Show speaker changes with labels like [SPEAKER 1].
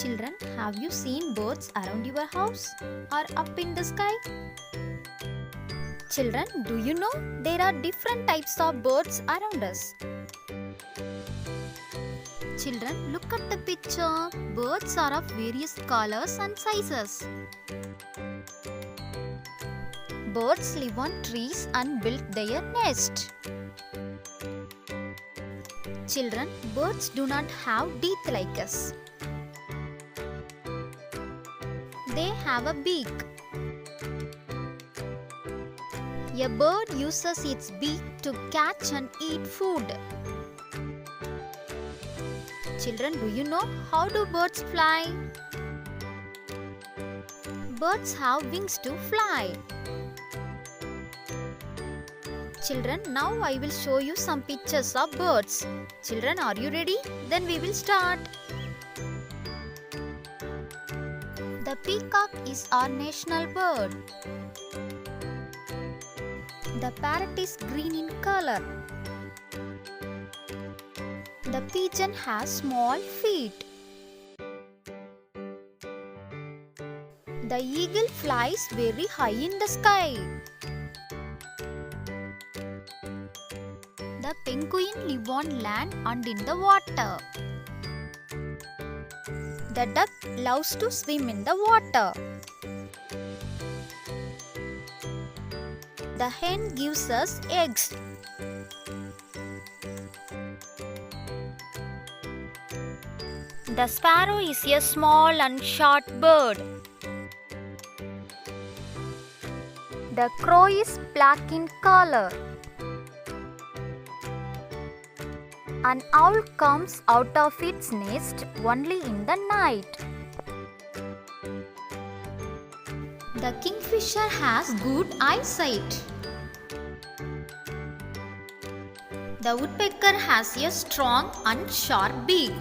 [SPEAKER 1] Children, have you seen birds around your house or up in the sky? Children, do you know there are different types of birds around us? Children, look at the picture. Birds are of various colors and sizes. Birds live on trees and build their nest. Children, birds do not have teeth like us. They have a beak. A bird uses its beak to catch and eat food. Children, do you know how do birds fly? Birds have wings to fly. Children, now I will show you some pictures of birds. Children, are you ready? Then we will start. The peacock is our national bird. The parrot is green in color. The pigeon has small feet. The eagle flies very high in the sky. The penguin lives on land and in the water. The duck loves to swim in the water. The hen gives us eggs. The sparrow is a small and short bird. The crow is black in color. An owl comes out of its nest only in the night. The kingfisher has good eyesight. The woodpecker has a strong and sharp beak.